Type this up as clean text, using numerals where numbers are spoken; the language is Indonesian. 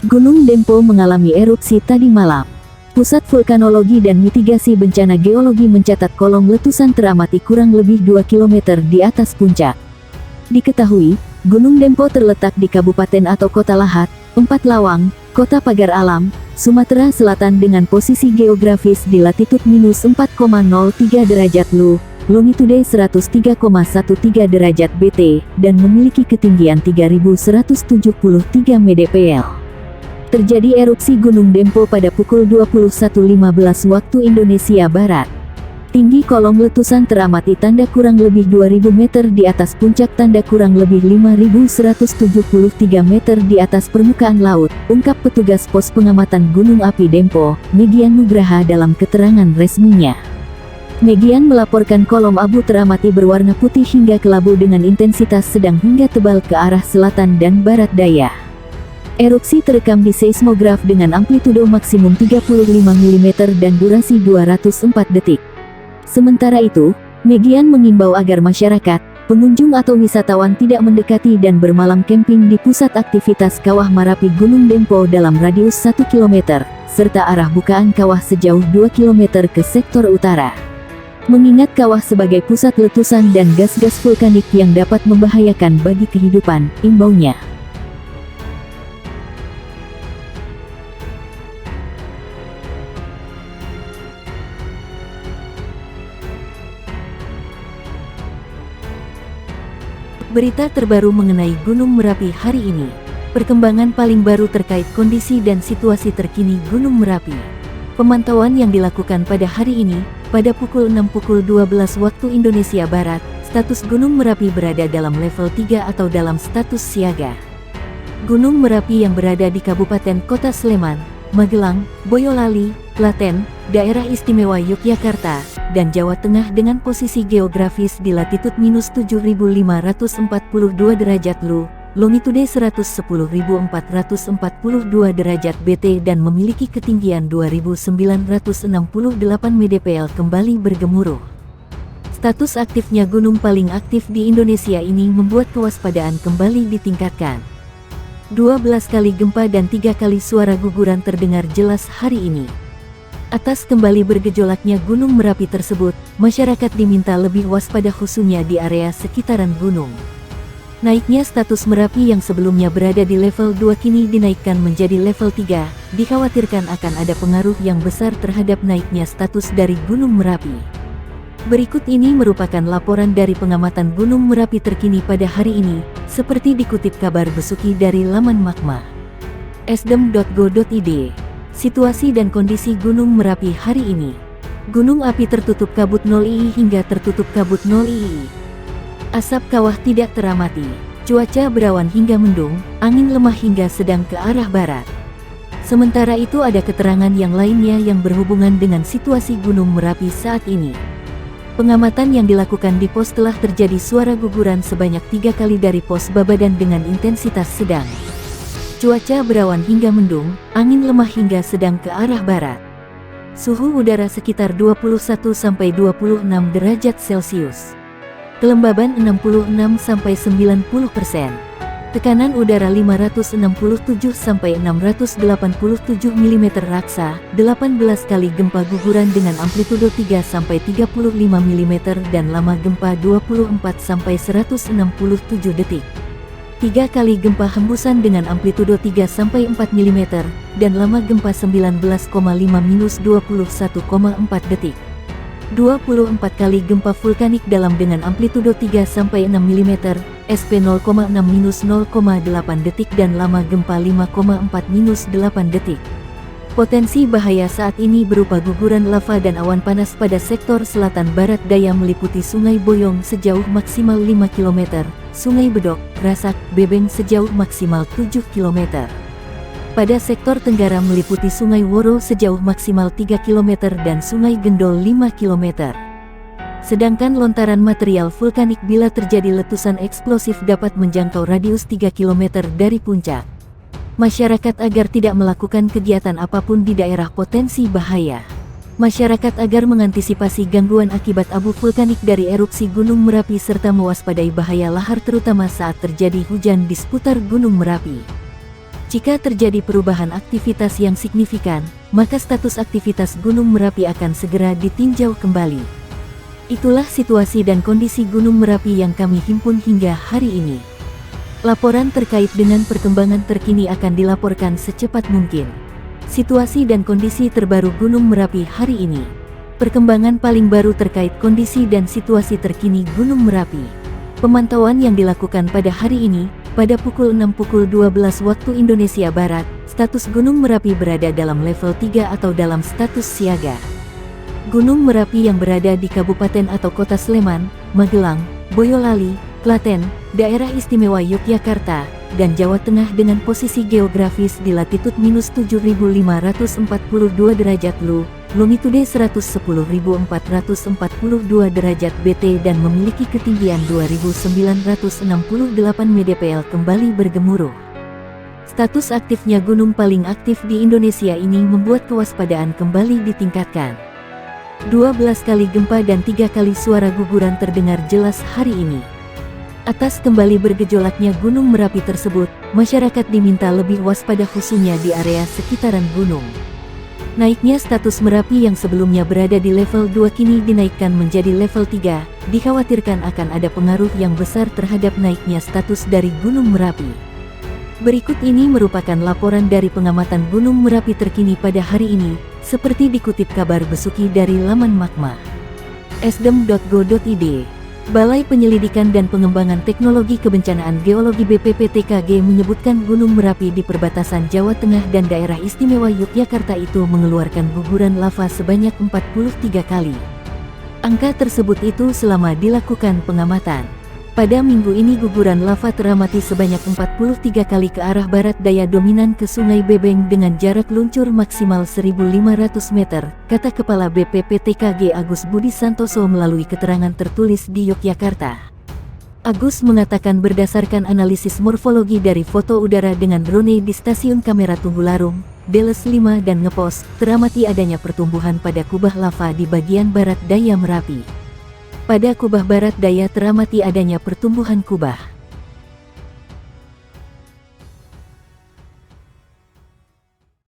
Gunung Dempo mengalami erupsi tadi malam. Pusat Vulkanologi dan Mitigasi Bencana Geologi mencatat kolom letusan teramati kurang lebih 2 km di atas puncak. Diketahui, Gunung Dempo terletak di Kabupaten atau Kota Lahat, 4 Lawang, Kota Pagar Alam, Sumatera Selatan dengan posisi geografis di latitud -4,03 derajat Lu, longitude 103,13 derajat BT, dan memiliki ketinggian 3173 mdpl. Terjadi erupsi Gunung Dempo pada pukul 21.15 waktu Indonesia Barat. Tinggi kolom letusan teramati tanda kurang lebih 2000 meter di atas puncak tanda kurang lebih 5173 meter di atas permukaan laut, ungkap petugas pos pengamatan Gunung Api Dempo, Megian Nugraha dalam keterangan resminya. Megian melaporkan kolom abu teramati berwarna putih hingga kelabu dengan intensitas sedang hingga tebal ke arah selatan dan barat daya. Erupsi terekam di seismograf dengan amplitudo maksimum 35 mm dan durasi 204 detik. Sementara itu, Megian mengimbau agar masyarakat, pengunjung atau wisatawan tidak mendekati dan bermalam camping di pusat aktivitas Kawah Marapi Gunung Dempo dalam radius 1 km, serta arah bukaan kawah sejauh 2 km ke sektor utara. Mengingat kawah sebagai pusat letusan dan gas-gas vulkanik yang dapat membahayakan bagi kehidupan, imbaunya. Berita terbaru mengenai Gunung Merapi hari ini. Perkembangan paling baru terkait kondisi dan situasi terkini Gunung Merapi. Pemantauan yang dilakukan pada hari ini, pada pukul 6.12 waktu Indonesia Barat, status Gunung Merapi berada dalam level 3 atau dalam status siaga. Gunung Merapi yang berada di Kabupaten Kota Sleman, Magelang, Boyolali, Klaten, Daerah Istimewa Yogyakarta, dan Jawa Tengah dengan posisi geografis di latitud -7542 derajat Lu, longitude 110.442 derajat BT dan memiliki ketinggian 2.968 mdpl kembali bergemuruh. Status aktifnya gunung paling aktif di Indonesia ini membuat kewaspadaan kembali ditingkatkan. 12 kali gempa dan 3 kali suara guguran terdengar jelas hari ini. Atas kembali bergejolaknya Gunung Merapi tersebut, masyarakat diminta lebih waspada khususnya di area sekitaran gunung. Naiknya status Merapi yang sebelumnya berada di level 2 kini dinaikkan menjadi level 3, dikhawatirkan akan ada pengaruh yang besar terhadap naiknya status dari Gunung Merapi. Berikut ini merupakan laporan dari pengamatan Gunung Merapi terkini pada hari ini, seperti dikutip kabar Besuki dari laman Magma. Esdem.go.id. Situasi dan kondisi Gunung Merapi hari ini. Gunung api tertutup kabut 0 II hingga tertutup kabut 0 II. Asap kawah tidak teramati. Cuaca berawan hingga mendung, angin lemah hingga sedang ke arah barat. Sementara itu ada keterangan yang lainnya yang berhubungan dengan situasi Gunung Merapi saat ini. Pengamatan yang dilakukan di pos telah terjadi suara guguran sebanyak 3 kali dari pos Babadan dengan intensitas sedang. Cuaca berawan hingga mendung, angin lemah hingga sedang ke arah barat. Suhu udara sekitar 21-26 derajat Celcius. Kelembaban 66-90%. Tekanan udara 567-687 mm raksa, 18 kali gempa guguran dengan amplitudo 3-35 mm dan lama gempa 24-167 detik. 3 kali gempa hembusan dengan amplitudo 3-4 mm, dan lama gempa 19,5-21,4 detik. 24 kali gempa vulkanik dalam dengan amplitudo 3-6 mm, SP 0,6-0,8 detik dan lama gempa 5,4-8 detik. Potensi bahaya saat ini berupa guguran lava dan awan panas pada sektor selatan barat daya meliputi Sungai Boyong sejauh maksimal 5 km, Sungai Bedok, Rasak, Bebeng sejauh maksimal 7 km. Pada sektor tenggara meliputi Sungai Woro sejauh maksimal 3 km dan Sungai Gendol 5 km. Sedangkan lontaran material vulkanik bila terjadi letusan eksplosif dapat menjangkau radius 3 km dari puncak. Masyarakat agar tidak melakukan kegiatan apapun di daerah potensi bahaya. Masyarakat agar mengantisipasi gangguan akibat abu vulkanik dari erupsi Gunung Merapi serta mewaspadai bahaya lahar terutama saat terjadi hujan di seputar Gunung Merapi. Jika terjadi perubahan aktivitas yang signifikan, maka status aktivitas Gunung Merapi akan segera ditinjau kembali. Itulah situasi dan kondisi Gunung Merapi yang kami himpun hingga hari ini. Laporan terkait dengan perkembangan terkini akan dilaporkan secepat mungkin. Situasi dan kondisi terbaru Gunung Merapi hari ini. Perkembangan paling baru terkait kondisi dan situasi terkini Gunung Merapi. Pemantauan yang dilakukan pada hari ini, pada pukul 6:12 waktu Indonesia Barat, status Gunung Merapi berada dalam level 3 atau dalam status siaga. Gunung Merapi yang berada di Kabupaten atau Kota Sleman, Magelang, Boyolali, Klaten, Daerah Istimewa Yogyakarta, dan Jawa Tengah dengan posisi geografis di latitud -7.542 derajat Lu, longitude 110.442 derajat BT dan memiliki ketinggian 2.968 mdpl kembali bergemuruh. Status aktifnya gunung paling aktif di Indonesia ini membuat kewaspadaan kembali ditingkatkan. 12 kali gempa dan 3 kali suara guguran terdengar jelas hari ini. Atas kembali bergejolaknya Gunung Merapi tersebut, masyarakat diminta lebih waspada khususnya di area sekitaran gunung. Naiknya status Merapi yang sebelumnya berada di level 2 kini dinaikkan menjadi level 3, dikhawatirkan akan ada pengaruh yang besar terhadap naiknya status dari Gunung Merapi. Berikut ini merupakan laporan dari pengamatan Gunung Merapi terkini pada hari ini, seperti dikutip kabar Besuki dari laman Magma. Esdem.go.id. Balai Penyelidikan dan Pengembangan Teknologi Kebencanaan Geologi BPPTKG menyebutkan Gunung Merapi di perbatasan Jawa Tengah dan Daerah Istimewa Yogyakarta itu mengeluarkan guguran lava sebanyak 43 kali. Angka tersebut itu selama dilakukan pengamatan. Pada minggu ini guguran lava teramati sebanyak 43 kali ke arah barat daya dominan ke Sungai Bebeng dengan jarak luncur maksimal 1.500 meter, kata Kepala BPPTKG Agus Budi Santoso melalui keterangan tertulis di Yogyakarta. Agus mengatakan berdasarkan analisis morfologi dari foto udara dengan drone di stasiun kamera Tunggularung, Deles 5 dan Ngepos, teramati adanya pertumbuhan pada kubah lava di bagian barat daya Merapi. Pada kubah barat daya teramati adanya pertumbuhan kubah.